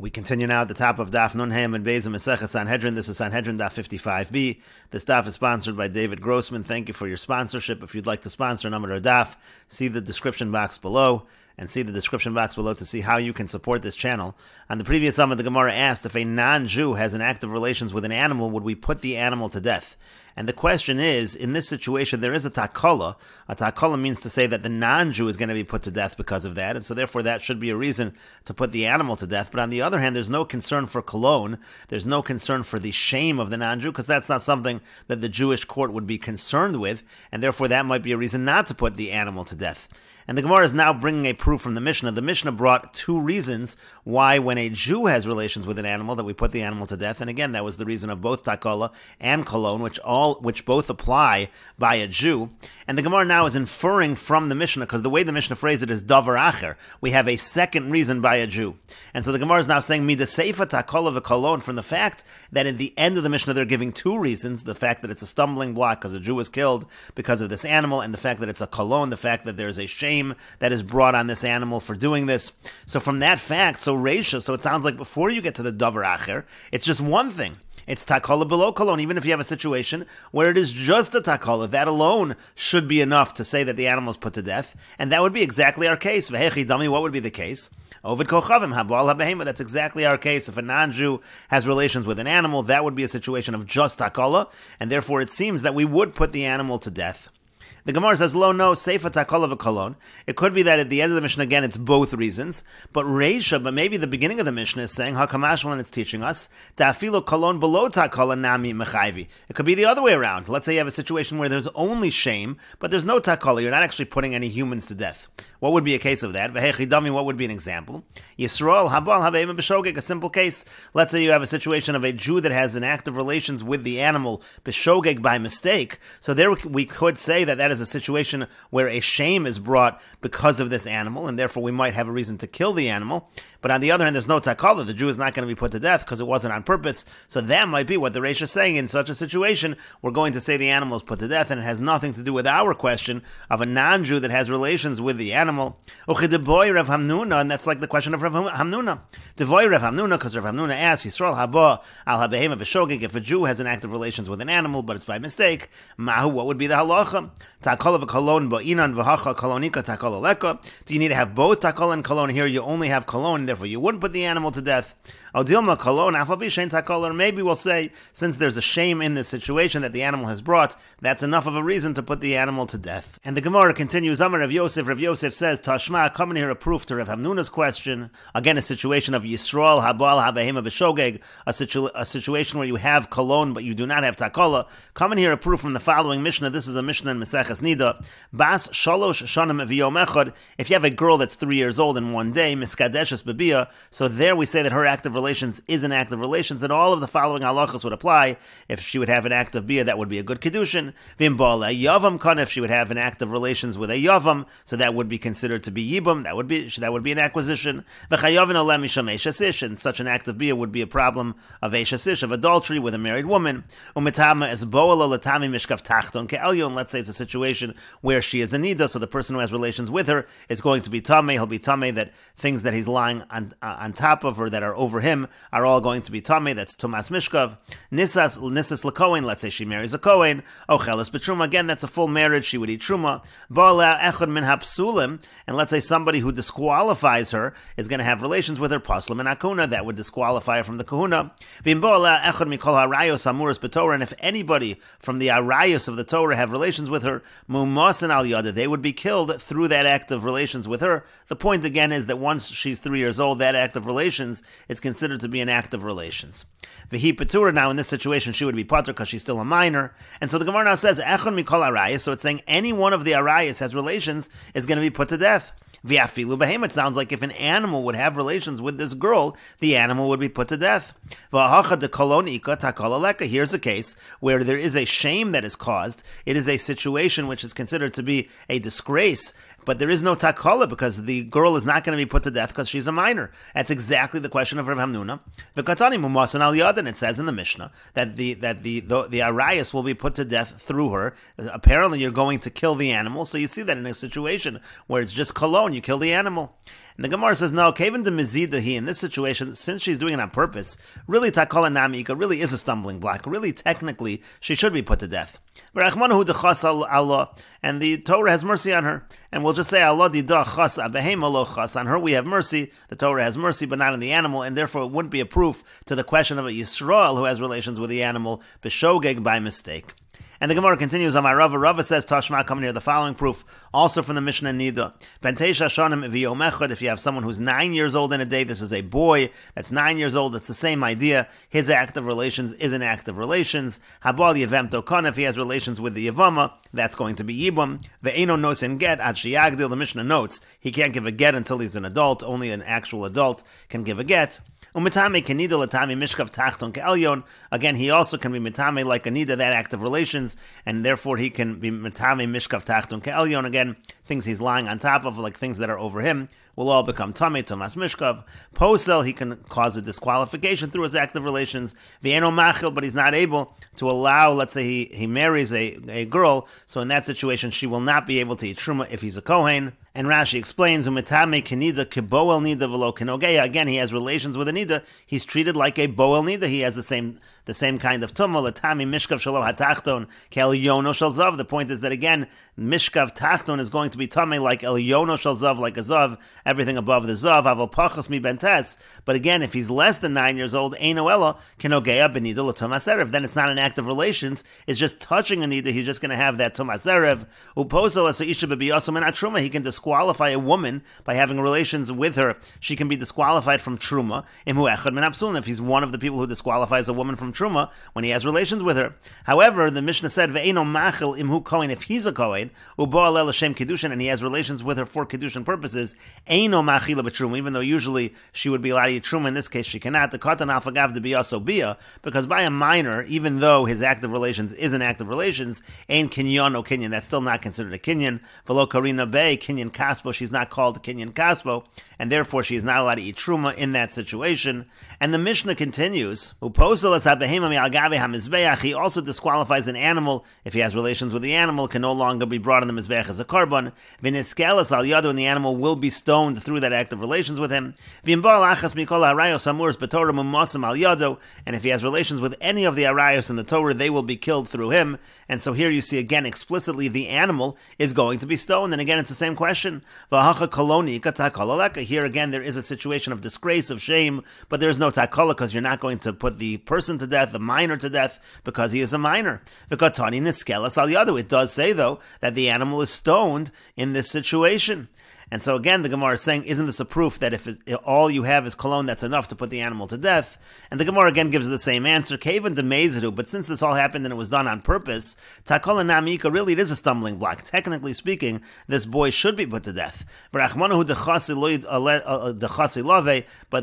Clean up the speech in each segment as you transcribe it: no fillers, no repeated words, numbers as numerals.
We continue now at the top of Daf Nun Hayam and Beis Masechah Sanhedrin. This is Sanhedrin Daf 55b. This Daf is sponsored by David Grossman. Thank you for your sponsorship. If you'd like to sponsor Namar Daf, see the description box below and see the description box below to see how you can support this channel. On the previous Amud, the Gemara asked if a non-Jew has an act of relations with an animal, would we put the animal to death? And the question is, in this situation, there is a takala. A takala means to say that the non-Jew is going to be put to death because of that, and so therefore that should be a reason to put the animal to death. But on the other hand, there's no concern for cologne. There's no concern for the shame of the non-Jew, because that's not something that the Jewish court would be concerned with, and therefore that might be a reason not to put the animal to death. And the Gemara is now bringing a proof from the Mishnah. The Mishnah brought two reasons why when a Jew has relations with an animal that we put the animal to death. And again, that was the reason of both takala and cologne, which both apply by a Jew. And the Gemara now is inferring from the Mishnah, because the way the Mishnah phrased it is davar acher. We have a second reason by a Jew. And so the Gemara is now saying midaseifa takala v'cologne, from the fact that at the end of the Mishnah they're giving two reasons: the fact that it's a stumbling block because a Jew was killed because of this animal, and the fact that it's a cologne, the fact that there's a shame that is brought on this animal for doing this. So from that fact, so Reisha, so it sounds like before you get to the davar acher, it's just one thing. It's takala below cologne. Even if you have a situation where it is just a takala, that alone should be enough to say that the animal is put to death. And that would be exactly our case. Vehechi dami, what would be the case? Ovid kochavim habal habehema. That's exactly our case. If a non-Jew has relations with an animal, that would be a situation of just takala, and therefore it seems that we would put the animal to death. The Gemara says, lo, no, seifa takala v'kolon. It could be that at the end of the Mishnah, again, it's both reasons. But Reisha, but maybe the beginning of the Mishnah is saying, hakamashmal, and it's teaching us, ta'afilo kolon below takala nami mechayvi. It could be the other way around. Let's say you have a situation where there's only shame, but there's no takala. You're not actually putting any humans to death. What would be a case of that? Vehechi dami, what would be an example? Yisrael habal habeima b'shogeg, a simple case. Let's say you have a situation of a Jew that has an act of relations with the animal b'shogeg by mistake. So there we could say that that is a situation where a shame is brought because of this animal, and therefore we might have a reason to kill the animal. But on the other hand, there's no takala. The Jew is not going to be put to death because it wasn't on purpose. So that might be what the Reish is saying. In such a situation, we're going to say the animal is put to death, and it has nothing to do with our question of a non-Jew that has relations with the animal. Uchideboy Rav Hamnuna, and that's like the question of Rav Hamnuna. Devoy Rav Hamnuna, because Rav Hamnuna asks, Yisrael haba al habehema b'shogeg, if a Jew has an act of relations with an animal, but it's by mistake, mahu, what would be the halacha? Takala v'kolon ba'inan v'hacha kolonika takala leka. Do you need to have both takala and kolon? Here you only have kolon, therefore you wouldn't put the animal to death. Odilma kolon afabi shein takala. Or maybe we'll say, since there's a shame in this situation that the animal has brought, that's enough of a reason to put the animal to death. And the Gemara continues, Amar Rav Yosef. Rav Yosef says, Tashma, come in here a proof to Rav Hamnuna's question. Again, a situation of Yisrael habal habehema b'shogeg, a situation where you have kolon but you do not have takala. Come in here a proof from the following Mishnah. This is a Mishnah in Maseches Nida. Bas shalosh shanim v'yom echad. If you have a girl that's 3 years old in one day, miskadeshes bebia, so there we say that her act of relations is an act of relations, and all of the following halachas would apply. If she would have an act of bia, that would be a good kedushin. V'im yavam kan, if she would have an act of relations with a yavam, so that would be considered to be yibum. That would be an acquisition. V'chayavin olem misham eshasish, and such an act of bia would be a problem of eshasish, of adultery with a married woman. Umitama es boel olatami mishkav tachton ke'elyon. Let's say it's a situation where she is a nida, so the person who has relations with her is going to be tameh. He'll be tameh, that things that he's lying on top of her that are over him are all going to be tameh. That's tumas mishkav. Nisas lekohen. Let's say she marries a kohen. Ocheles betruma. Again, that's a full marriage. She would eat truma. Ba'ala echad min hapsulim. And let's say somebody who disqualifies her is going to have relations with her. Paslim and akuna. That would disqualify her from the kahuna. V'im ba'ala echad mikol harayos hamuras b'torah. And if anybody from the arayos of the Torah have relations with her, mumasan al yada, they would be killed through that act of relations with her. The point again is that once she's 3 years old, that act of relations is considered to be an act of relations. V'hi petura, now in this situation she would be patur because she's still a minor. And so the Gemara now says echad mikol arayos, so it's saying any one of the arayos has relations is going to be put to death. V'afilu behem, it sounds like if an animal would have relations with this girl, the animal would be put to death. V'hacha de kolon ika takala leka. Here's a case where there is a shame that is caused. It is a situation which is considered to be a disgrace, but there is no takala because the girl is not going to be put to death because she's a minor. That's exactly the question of Rav Hamnuna. V'katani mumasan al yad, and it says in the Mishnah that the arayas will be put to death through her. Apparently, you're going to kill the animal, so you see that in a situation where it's just kolon, and you kill the animal. And the Gemara says, no, Kaven de Mizida, in this situation, since she's doing it on purpose, really Takola Namika really is a stumbling block. Really, technically, she should be put to death. And the Torah has mercy on her. And we'll just say, Allah dida chas abehema lo chas. On her we have mercy. The Torah has mercy, but not on the animal, and therefore it wouldn't be a proof to the question of a Yisrael who has relations with the animal, b'shogeg, by mistake. And the Gemara continues on my Rava. Rava says, Tashma, come near the following proof, also from the Mishnah Nida. Bentesha Shonim v'yomechad, if you have someone who's 9 years old in a day, this is a boy that's 9 years old, it's the same idea. His act of relations is an act of relations. Habal yevem tokan, if he has relations with the Yevama, that's going to be Yibam. Ve'eno nosin get, ad sheyagdil, the Mishnah notes, he can't give a get until he's an adult, only an actual adult can give a get. Umitame kanida latami mishkav tachton ke'elyon. Again, he also can be mitame like anida, that act of relations, and therefore he can be mitame mishkav tachton ke'elyon. Again, things he's lying on top of, like things that are over him, will all become tame, tomas mishkav. Posel, he can cause a disqualification through his act of relations. Vieno machil, but he's not able to allow, let's say he marries a girl, so in that situation she will not be able to eat truma if he's a kohen. And Rashi explains, Umitame kenida keboel nida velo kenogeya. Again, he has relations with a nida. He's treated like a boel nida. He has the same kind of tumah. Latami mishkav shalom hatachton ke'elyono shel zav. The point is that again, mishkav tachton is going to be tumah like elyono shel zav, like a zav, everything above the zav. Aval pachos mi bentes. But again, if he's less than 9 years old, eino elo kenogeya benida l'tumas erev. Then it's not an act of relations. It's just touching a nida. He's just going to have that tumas erev. Uposel asa isha b'biyosum and truma. He can disqualify a woman by having relations with her. She can be disqualified from truma. If he's one of the people who disqualifies a woman from truma when he has relations with her. However, the Mishnah said, "Ve'eno machil imhu kohen." If he's a kohen, ubo'alel l'shem kedushin, and he has relations with her for kedushin purposes, eino machila b'truma. Even though usually she would be allowed to eat truma, in this case she cannot. The katan alfagav de biyaso bia, because by a minor, even though his act of relations is an act of relations, ein kinyan o kinyan. That's still not considered a kinyan. Velo karina be kinyan kaspo. She's not called kinyan kaspo, and therefore she is not allowed to eat truma in that situation. And the Mishnah continues, he also disqualifies an animal. If he has relations with the animal, can no longer be brought on the mizbeach as a korban. And the animal will be stoned through that act of relations with him. And if he has relations with any of the arayos in the Torah, they will be killed through him. And so here you see again explicitly the animal is going to be stoned. And again, it's the same question. Here again, there is a situation of disgrace, of shame, but there is no takola because you're not going to put the person to death, the minor to death, because he is a minor. It does say, though, that the animal is stoned in this situation. And so again, the Gemara is saying, isn't this a proof that if all you have is cologne, that's enough to put the animal to death? And the Gemara again gives the same answer, Kavan de Mezidu, but since this all happened and it was done on purpose, Takola Namika, really it is a stumbling block. Technically speaking, this boy should be put to death. But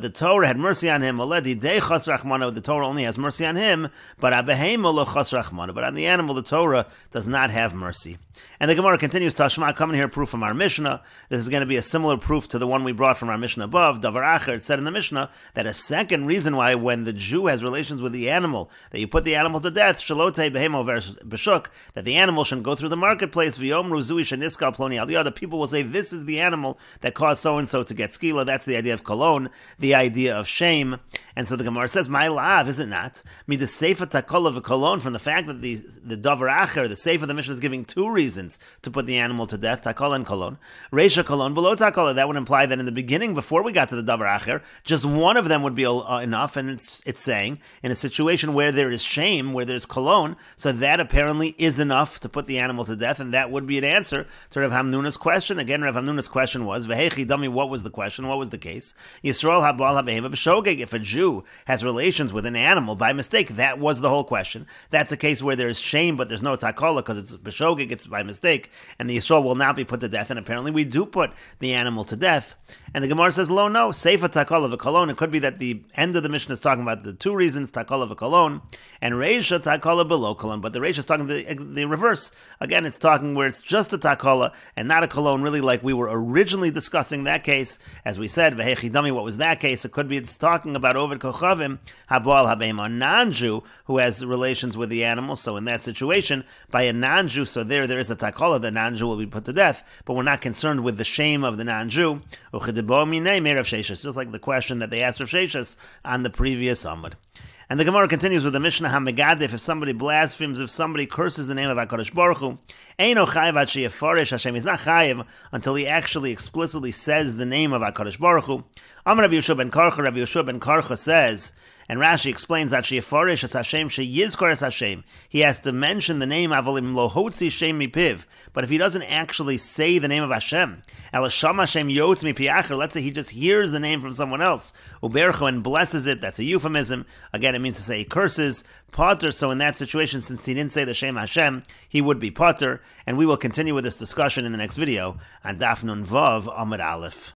the Torah had mercy on him, the Torah only has mercy on him, but on the animal, the Torah does not have mercy. And the Gemara continues, Tashma, coming here, proof from our Mishnah. This is going to be a similar proof to the one we brought from our Mishnah above. Davar Acher, it said in the Mishnah that a second reason why when the Jew has relations with the animal, that you put the animal to death, Shalote Behemo Beshuk, that the animal shouldn't go through the marketplace, V'yomru Zui Sheniskal Ploni Al Yada. People will say, this is the animal that caused so-and-so to get skila. That's the idea of cologne, the idea of shame. And so the Gemara says, my lav, is it not? Me the Seifa Takola V'kolon, from the fact that the Davar Acher, the Seifa of the Mishnah is giving two reasons to put the animal to death, Takola and Kolon. Reisha Kolon below Takola. That would imply that in the beginning, before we got to the Davar Acher, just one of them would be enough, and it's saying, in a situation where there is shame, where there's Kolon, so that apparently is enough to put the animal to death, and that would be an answer to Rav Hamnuna's question. Again, Rav Hamnuna's question was, Vehechi Dami, what was the question? What was the case? Yisrael Habal HaBehema B'Shogeg, if a Jew has relations with an animal by mistake, that was the whole question. That's a case where there's shame, but there's no takola because it's B'Shogeg, it's by mistake, and the Yisrael will not be put to death, and apparently we do put the animal to death. And the Gemara says, lo, no, Seifa Takola V'Kolon. It could be that the end of the Mishnah is talking about the two reasons, Takola V'Kolon, and Reisha Takola below Kolon, but the Reisha is talking the reverse. Again, it's talking where it's just a Takola and not a Kolon, really like we were originally discussing that case. As we said, Vehechi Dami, what was that case? It could be it's talking about Ovid Kochavim, Habal HaBehema, a non-Jew who has relations with the animal. So in that situation, by a non-Jew, so there is a Takola, the non-Jew will be put to death, but we're not concerned with the shame shame of the non-Jew. Just like the question that they asked Rav Sheshes on the previous Amud. And the Gemara continues with the Mishnah HaMegadif. If somebody blasphemes, if somebody curses the name of HaKadosh Baruch Hu, Eino chayiv ad sheyafarish Hashem. He's not chayiv until he actually explicitly says the name of HaKadosh Baruch Hu. Amar Rabbi Yehoshua ben Karcha. Rabbi Yehoshua ben Karcha says, and Rashi explains that sheyafarish es Hashem sheyizkor es Hashem. He has to mention the name avolim lo hotzi shem mipiv. But if he doesn't actually say the name of Hashem, elasham Hashem yotz mipiacher. Let's say he just hears the name from someone else, ubercho, and blesses it. That's a euphemism. Again, it means to say he curses. Potter. So in that situation, since he didn't say the Shem Hashem, he would be Potter. And we will continue with this discussion in the next video on Daf Nun Vav Amud Aleph.